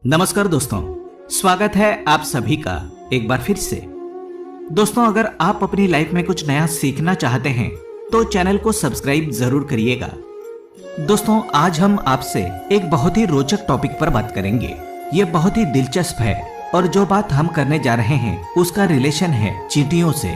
नमस्कार दोस्तों, स्वागत है आप सभी का एक बार फिर से। दोस्तों, अगर आप अपनी लाइफ में कुछ नया सीखना चाहते हैं तो चैनल को सब्सक्राइब जरूर करिएगा। दोस्तों, आज हम आपसे एक बहुत ही रोचक टॉपिक पर बात करेंगे। ये बहुत ही दिलचस्प है और जो बात हम करने जा रहे हैं उसका रिलेशन है चींटियों से।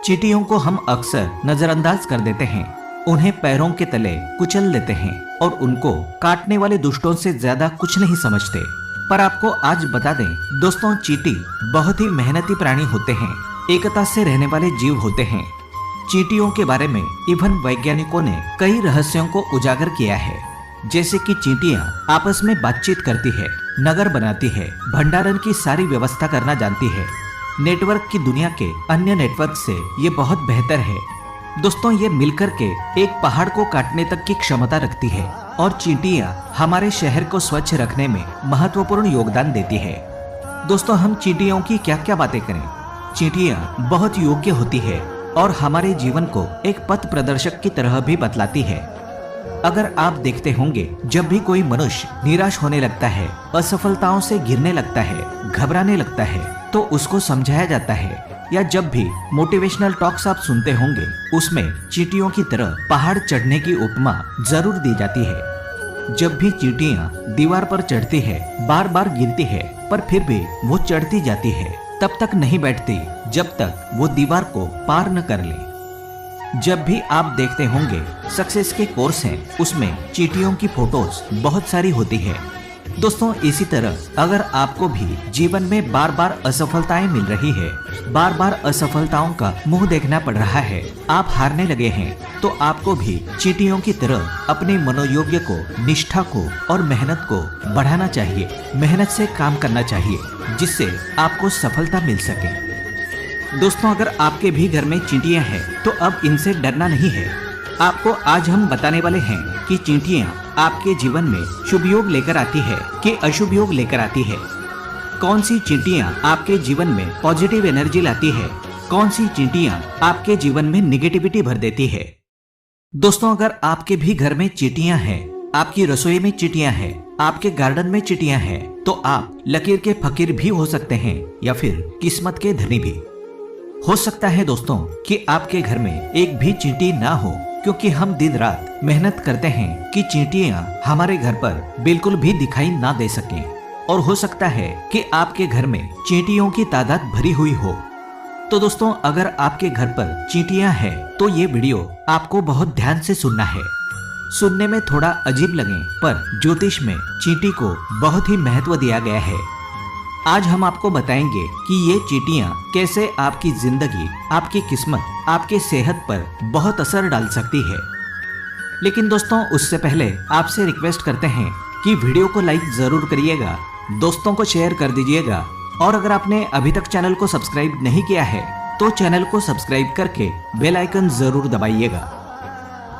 चींटियों को हम अक्सर नजरअंदाज कर देते हैं, उन्हें पैरों के तले कुचल देते हैं और उनको काटने वाले दुष्टों से ज्यादा कुछ नहीं समझते। पर आपको आज बता दें दोस्तों, चींटी बहुत ही मेहनती प्राणी होते हैं, एकता से रहने वाले जीव होते हैं। चींटियों के बारे में इवन वैज्ञानिकों ने कई रहस्यों को उजागर किया है, जैसे कि चींटियां आपस में बातचीत करती है, नगर बनाती है, भंडारण की सारी व्यवस्था करना जानती है। नेटवर्क की दुनिया के अन्य नेटवर्क से ये बहुत बेहतर है। दोस्तों, ये मिलकर के एक पहाड़ को काटने तक की क्षमता रखती है और चींटियां हमारे शहर को स्वच्छ रखने में महत्वपूर्ण योगदान देती है। दोस्तों, हम चींटियों की क्या क्या बातें करें। चींटियां बहुत योग्य होती है और हमारे जीवन को एक पथ प्रदर्शक की तरह भी बतलाती है। अगर आप देखते होंगे, जब भी कोई मनुष्य निराश होने लगता है, असफलताओं से गिरने लगता है, घबराने लगता है, तो उसको समझाया जाता है, या जब भी मोटिवेशनल टॉक्स आप सुनते होंगे उसमें चींटियों की तरह पहाड़ चढ़ने की उपमा जरूर दी जाती है। जब भी चींटियां दीवार पर चढ़ती है, बार बार गिरती है, पर फिर भी वो चढ़ती जाती है, तब तक नहीं बैठती जब तक वो दीवार को पार न कर ले। जब भी आप देखते होंगे सक्सेस के कोर्स हैं, उसमें चींटियों की फोटोज बहुत सारी होती है। दोस्तों, इसी तरह अगर आपको भी जीवन में बार बार असफलताएं मिल रही है, बार बार असफलताओं का मुंह देखना पड़ रहा है, आप हारने लगे हैं, तो आपको भी चींटियों की तरह अपने मनोयोग्य को, निष्ठा को और मेहनत को बढ़ाना चाहिए। मेहनत से काम करना चाहिए जिससे आपको सफलता मिल सके। दोस्तों, अगर आपके भी घर में चींटियां हैं तो अब इनसे डरना नहीं है। आपको आज हम बताने वाले हैं कि चींटियां आपके जीवन में शुभ योग लेकर आती है कि अशुभ योग लेकर आती है। कौन सी चींटियां आपके जीवन में पॉजिटिव एनर्जी लाती है, कौन सी चींटियां आपके जीवन में निगेटिविटी भर देती है। दोस्तों, अगर आपके भी घर में चींटियां हैं, आपकी रसोई में चींटियां हैं, आपके गार्डन में चींटियां हैं, तो आप लकीर के फकीर भी हो सकते हैं या फिर किस्मत के धनी भी हो सकता है। दोस्तों, कि आपके घर में एक भी चींटी ना हो, क्योंकि हम दिन रात मेहनत करते हैं कि चींटियां हमारे घर पर बिल्कुल भी दिखाई ना दे सकें। और हो सकता है कि आपके घर में चींटियों की तादाद भरी हुई हो। तो दोस्तों, अगर आपके घर पर चींटियां हैं तो ये वीडियो आपको बहुत ध्यान से सुनना है। सुनने में थोड़ा अजीब लगे, पर ज्योतिष में चींटी को बहुत ही महत्व दिया गया है। आज हम आपको बताएंगे कि ये चींटियां कैसे आपकी जिंदगी, आपकी किस्मत, आपके सेहत पर बहुत असर डाल सकती है। लेकिन दोस्तों, उससे पहले आपसे रिक्वेस्ट करते हैं कि वीडियो को लाइक जरूर करिएगा, दोस्तों को शेयर कर दीजिएगा, और अगर आपने अभी तक चैनल को सब्सक्राइब नहीं किया है तो चैनल को सब्सक्राइब करके बेल आइकन जरूर दबाइएगा।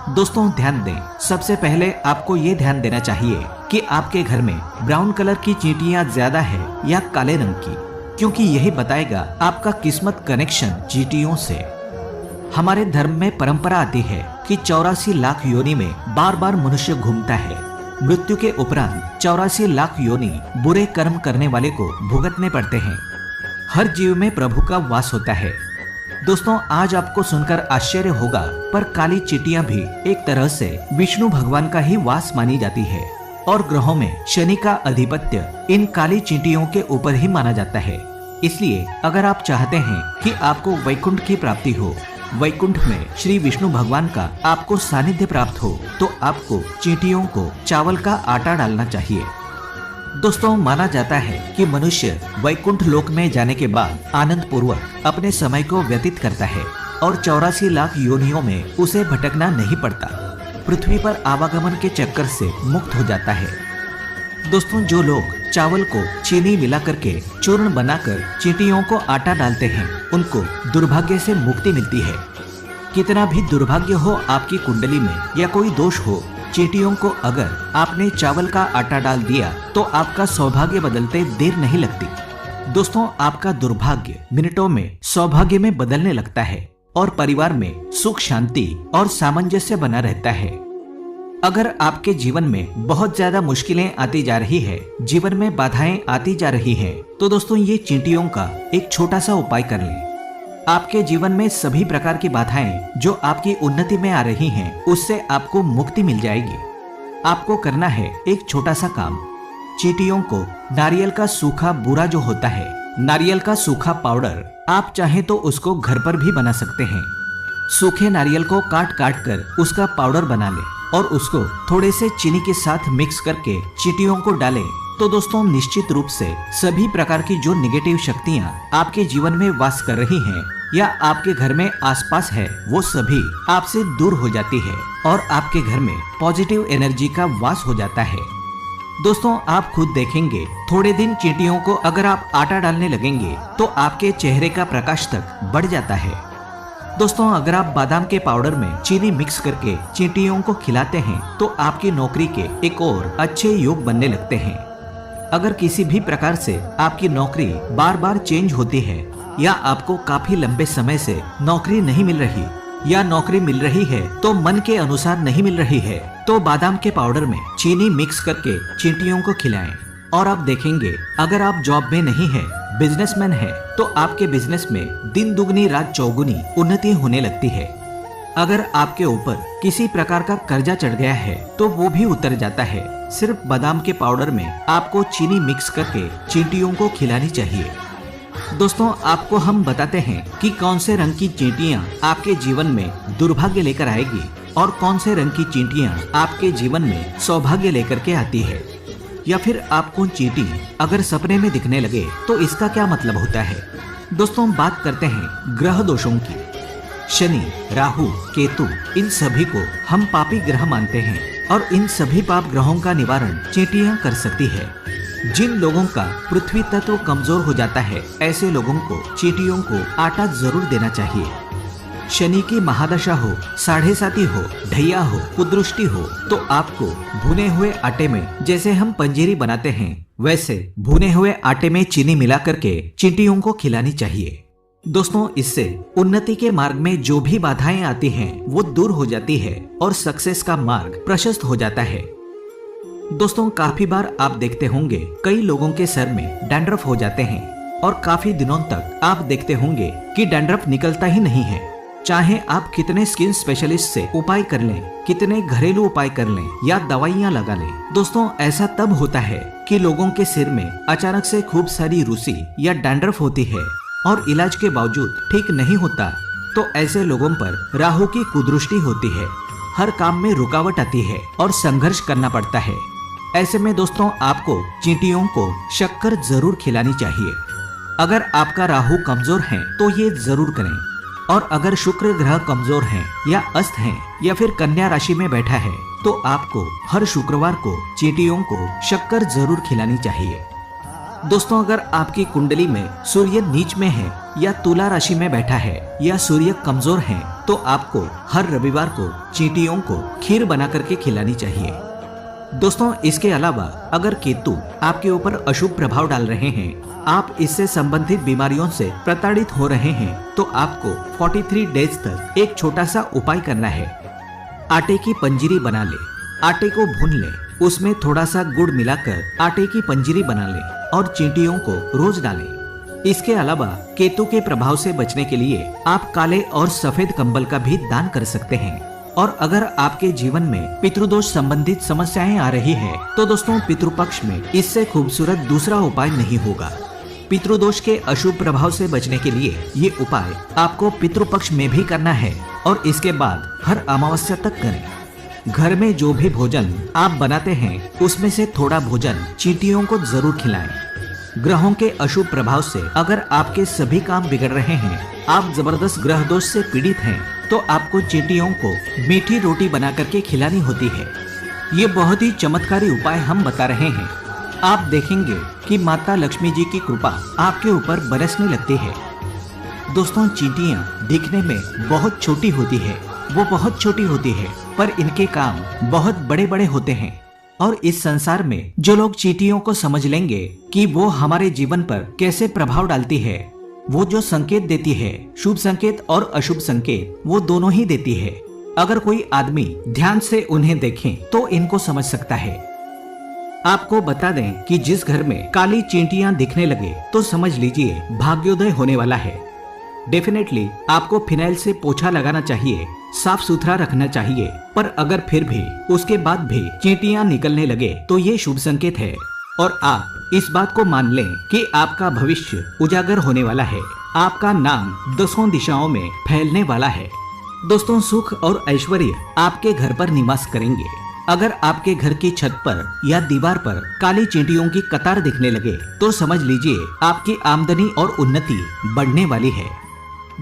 दोस्तों, ध्यान दें, सबसे पहले आपको ये ध्यान देना चाहिए कि आपके घर में ब्राउन कलर की चींटियां ज्यादा है या काले रंग की, क्योंकि यही बताएगा आपका किस्मत कनेक्शन चींटियों से। हमारे धर्म में परंपरा आती है कि 84 लाख योनि में बार बार मनुष्य घूमता है। मृत्यु के उपरांत 84 लाख योनि बुरे कर्म करने वाले को भुगतने पड़ते हैं। हर जीव में प्रभु का वास होता है। दोस्तों, आज आपको सुनकर आश्चर्य होगा, पर काली चींटियां भी एक तरह से विष्णु भगवान का ही वास मानी जाती है और ग्रहों में शनि का आधिपत्य इन काली चींटियों के ऊपर ही माना जाता है। इसलिए अगर आप चाहते हैं कि आपको वैकुंठ की प्राप्ति हो, वैकुंठ में श्री विष्णु भगवान का आपको सानिध्य प्राप्त हो, तो आपको चींटियों को चावल का आटा डालना चाहिए। दोस्तों, माना जाता है कि मनुष्य वैकुंठ लोक में जाने के बाद आनंद पूर्वक अपने समय को व्यतीत करता है और 84 लाख योनियों में उसे भटकना नहीं पड़ता, पृथ्वी पर आवागमन के चक्कर से मुक्त हो जाता है। दोस्तों, जो लोग चावल को चीनी मिला करके चूर्ण बनाकर चींटियों को आटा डालते हैं, उनको दुर्भाग्य से मुक्ति मिलती है। कितना भी दुर्भाग्य हो आपकी कुंडली में या कोई दोष हो, चींटियों को अगर आपने चावल का आटा डाल दिया तो आपका सौभाग्य बदलते देर नहीं लगती। दोस्तों, आपका दुर्भाग्य मिनटों में सौभाग्य में बदलने लगता है और परिवार में सुख, शांति और सामंजस्य बना रहता है। अगर आपके जीवन में बहुत ज्यादा मुश्किलें आती जा रही है, जीवन में बाधाएं आती जा रही हैं, तो दोस्तों ये चींटियों का एक छोटा सा उपाय कर लें। आपके जीवन में सभी प्रकार की बाधाएं जो आपकी उन्नति में आ रही हैं, उससे आपको मुक्ति मिल जाएगी। आपको करना है एक छोटा सा काम। चींटियों को नारियल का सूखा बूरा जो होता है, नारियल का सूखा पाउडर, आप चाहें तो उसको घर पर भी बना सकते हैं। सूखे नारियल को काट काट कर उसका पाउडर बना लें और उसको थोड़े से चीनी के साथ मिक्स करके चींटियों को डालें, तो दोस्तों निश्चित रूप से सभी प्रकार की जो नेगेटिव शक्तियां आपके जीवन में वास कर रही हैं या आपके घर में आसपास है, वो सभी आपसे दूर हो जाती है और आपके घर में पॉजिटिव एनर्जी का वास हो जाता है। दोस्तों आप खुद देखेंगे, थोड़े दिन चींटियों को अगर आप आटा डालने लगेंगे तो आपके चेहरे का प्रकाश तक बढ़ जाता है। दोस्तों अगर आप बादाम के पाउडर में चीनी मिक्स करके चींटियों को खिलाते हैं तो आपकी नौकरी के एक और अच्छे योग बनने लगते हैं। अगर किसी भी प्रकार से आपकी नौकरी बार बार चेंज होती है या आपको काफी लंबे समय से नौकरी नहीं मिल रही या नौकरी मिल रही है तो मन के अनुसार नहीं मिल रही है, तो बादाम के पाउडर में चीनी मिक्स करके चींटियों को खिलाएं और आप देखेंगे अगर आप जॉब में नहीं है, बिजनेसमैन है, तो आपके बिजनेस में दिन दुगनी रात चौगुनी उन्नति होने लगती है। अगर आपके ऊपर किसी प्रकार का कर्जा चढ़ गया है तो वो भी उतर जाता है। सिर्फ बादाम के पाउडर में आपको चीनी मिक्स करके चींटियों को खिलानी चाहिए। दोस्तों आपको हम बताते हैं कि कौन से रंग की चींटियां आपके जीवन में दुर्भाग्य लेकर आएगी और कौन से रंग की चींटियां आपके जीवन में सौभाग्य लेकर के आती है। या फिर आपको चींटी अगर सपने में दिखने लगे तो इसका क्या मतलब होता है। दोस्तों बात करते हैं ग्रह दोषों की। शनि, राहु, केतु, इन सभी को हम पापी ग्रह मानते हैं और इन सभी पाप ग्रहों का निवारण चींटियां कर सकती है। जिन लोगों का पृथ्वी तत्व कमजोर हो जाता है, ऐसे लोगों को चींटियों को आटा जरूर देना चाहिए। शनि की महादशा हो, साढ़े साती हो, ढैया हो, कुदृष्टि हो, तो आपको भुने हुए आटे में जैसे हम पंजीरी बनाते हैं, वैसे भुने हुए आटे में चीनी मिला करके चींटियों को खिलानी चाहिए। दोस्तों इससे उन्नति के मार्ग में जो भी बाधाएं आती हैं, वो दूर हो जाती है और सक्सेस का मार्ग प्रशस्त हो जाता है। दोस्तों काफी बार आप देखते होंगे कई लोगों के सर में डैंड्रफ हो जाते हैं और काफी दिनों तक आप देखते होंगे कि डैंड्रफ निकलता ही नहीं है। चाहे आप कितने स्किन स्पेशलिस्ट से उपाय कर लें, कितने घरेलू उपाय कर लें या दवाइयां लगा लें, दोस्तों ऐसा तब होता है कि लोगों के सिर में अचानक से खूब सारी रूसी या डैंड्रफ होती है और इलाज के बावजूद ठीक नहीं होता। तो ऐसे लोगों पर राहु की कुदृष्टि होती है, हर काम में रुकावट आती है और संघर्ष करना पड़ता है। ऐसे में दोस्तों आपको चींटियों को शक्कर जरूर खिलानी चाहिए। अगर आपका राहु कमजोर है तो ये जरूर करें, और अगर शुक्र ग्रह कमजोर है या अस्त है या फिर कन्या राशि में बैठा है तो आपको हर शुक्रवार को चींटियों को शक्कर जरूर खिलानी चाहिए। दोस्तों अगर आपकी कुंडली में सूर्य नीच में है या तुला राशि में बैठा है या सूर्य कमजोर है तो आपको हर रविवार को चींटियों को खीर बना करके खिलानी चाहिए। दोस्तों इसके अलावा अगर केतु आपके ऊपर अशुभ प्रभाव डाल रहे हैं, आप इससे संबंधित बीमारियों से प्रताड़ित हो रहे हैं, तो आपको 43 डेज तक एक छोटा सा उपाय करना है। आटे की पंजीरी बना ले, आटे को भून ले, उसमें थोड़ा सा गुड़ मिलाकर आटे की पंजीरी बना ले और चींटियों को रोज डालें। इसके अलावा केतु के प्रभाव से बचने के लिए आप काले और सफेद कंबल का भी दान कर सकते हैं। और अगर आपके जीवन में पितृदोष संबंधित समस्याएं आ रही है तो दोस्तों पितृपक्ष में इससे खूबसूरत दूसरा उपाय नहीं होगा। पितृदोष के अशुभ प्रभाव से बचने के लिए ये उपाय आपको पितृपक्ष में भी करना है और इसके बाद हर अमावस्या तक करें। घर में जो भी भोजन आप बनाते हैं उसमें से थोड़ा भोजन चींटियों को जरूर खिलाएं। ग्रहों के अशुभ प्रभाव से अगर आपके सभी काम बिगड़ रहे हैं, आप जबरदस्त ग्रह दोष से पीड़ित हैं, तो आपको चींटियों को मीठी रोटी बना करके खिलानी होती है। ये बहुत ही चमत्कारी उपाय हम बता रहे हैं। आप देखेंगे कि माता लक्ष्मी जी की कृपा आपके ऊपर बरसने लगती है। दोस्तों चींटियां दिखने में बहुत छोटी होती है, वो बहुत छोटी होती है, पर इनके काम बहुत बड़े बड़े होते हैं। और इस संसार में जो लोग चींटियों को समझ लेंगे कि वो हमारे जीवन पर कैसे प्रभाव डालती है, वो जो संकेत देती है, शुभ संकेत और अशुभ संकेत, वो दोनों ही देती है। अगर कोई आदमी ध्यान से उन्हें देखे तो इनको समझ सकता है। आपको बता दें कि जिस घर में काली चींटियां दिखने लगे तो समझ लीजिए भाग्योदय होने वाला है। डेफिनेटली आपको फिनाइल से पोछा लगाना चाहिए, साफ सुथरा रखना चाहिए, पर अगर फिर भी उसके बाद भी चींटियां निकलने लगे तो ये शुभ संकेत है और आप इस बात को मान लें कि आपका भविष्य उजागर होने वाला है। आपका नाम 10 दिशाओं में फैलने वाला है। दोस्तों, सुख और ऐश्वर्य आपके घर पर निवास करेंगे। अगर आपके घर की छत पर या दीवार पर काली चींटियों की कतार दिखने लगे तो समझ लीजिए आपकी आमदनी और उन्नति बढ़ने वाली है।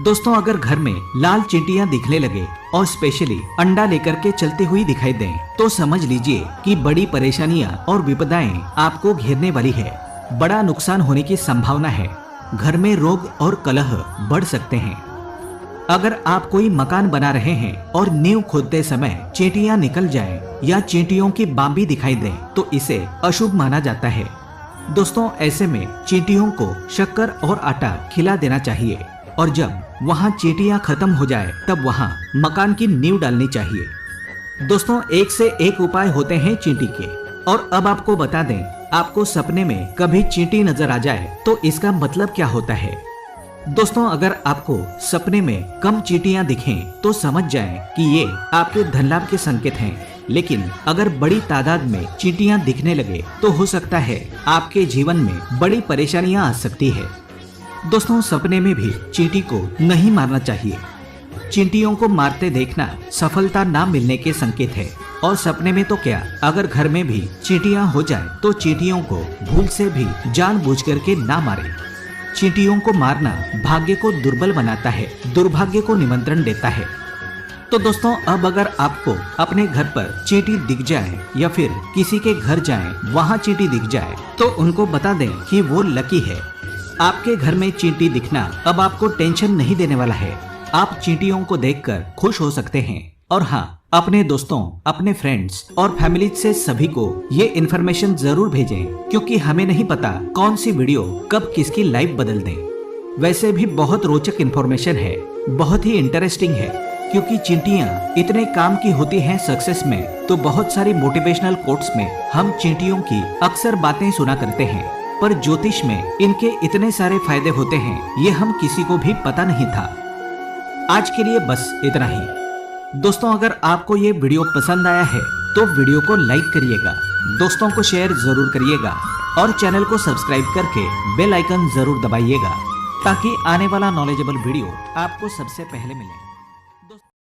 दोस्तों, अगर घर में लाल चींटियां दिखने लगे और स्पेशली अंडा लेकर के चलती हुई दिखाई दें तो समझ लीजिए कि बड़ी परेशानियां और विपदाएं आपको घेरने वाली है। बड़ा नुकसान होने की संभावना है। घर में रोग और कलह बढ़ सकते हैं। अगर आप कोई मकान बना रहे हैं और नींव खोदते समय चींटियां निकल जाएं या चींटियों की बांबी दिखाई दे तो इसे अशुभ माना जाता है। दोस्तों, ऐसे में चींटियों को शक्कर और आटा खिला देना चाहिए और जब वहां चींटियां खत्म हो जाए तब वहां मकान की नींव डालनी चाहिए। दोस्तों, एक से एक उपाय होते हैं चींटी के। और अब आपको बता दें, आपको सपने में कभी चींटी नजर आ जाए तो इसका मतलब क्या होता है। दोस्तों, अगर आपको सपने में कम चींटियां दिखें तो समझ जाएं कि ये आपके धन लाभ के संकेत हैं। लेकिन अगर बड़ी तादाद में चींटियां दिखने लगे तो हो सकता है आपके जीवन में बड़ी परेशानियां आ सकती है। दोस्तों, सपने में भी चींटी को नहीं मारना चाहिए। चींटियों को मारते देखना सफलता ना मिलने के संकेत है। और सपने में तो क्या, अगर घर में भी चींटियां हो जाए तो चींटियों को भूल से भी जानबूझ करके ना मारे। चींटियों को मारना भाग्य को दुर्बल बनाता है, दुर्भाग्य को निमंत्रण देता है। तो दोस्तों, अब अगर आपको अपने घर पर चींटी दिख जाए या फिर किसी के घर जाएं, वहां चींटी दिख जाए तो उनको बता दें कि वो लकी है। आपके घर में चींटी दिखना अब आपको टेंशन नहीं देने वाला है। आप चींटियों को देखकर खुश हो सकते हैं। और हाँ, अपने दोस्तों, अपने फ्रेंड्स और फैमिली से सभी को ये इन्फॉर्मेशन जरूर भेजें, क्योंकि हमें नहीं पता कौन सी वीडियो कब किसकी लाइफ बदल दे। वैसे भी बहुत रोचक इन्फॉर्मेशन है, बहुत ही इंटरेस्टिंग है, क्योंकि चींटियां इतने काम की होती हैं सक्सेस में। तो बहुत सारी मोटिवेशनल कोट्स में हम चींटियों की अक्सर बातें सुना करते हैं, पर ज्योतिष में इनके इतने सारे फायदे होते हैं ये हम किसी को भी पता नहीं था। आज के लिए बस इतना ही। दोस्तों, अगर आपको ये वीडियो पसंद आया है तो वीडियो को लाइक करिएगा, दोस्तों को शेयर जरूर करिएगा और चैनल को सब्सक्राइब करके बेल आइकन जरूर दबाइएगा ताकि आने वाला नॉलेजेबल वीडियो आपको सबसे पहले मिले।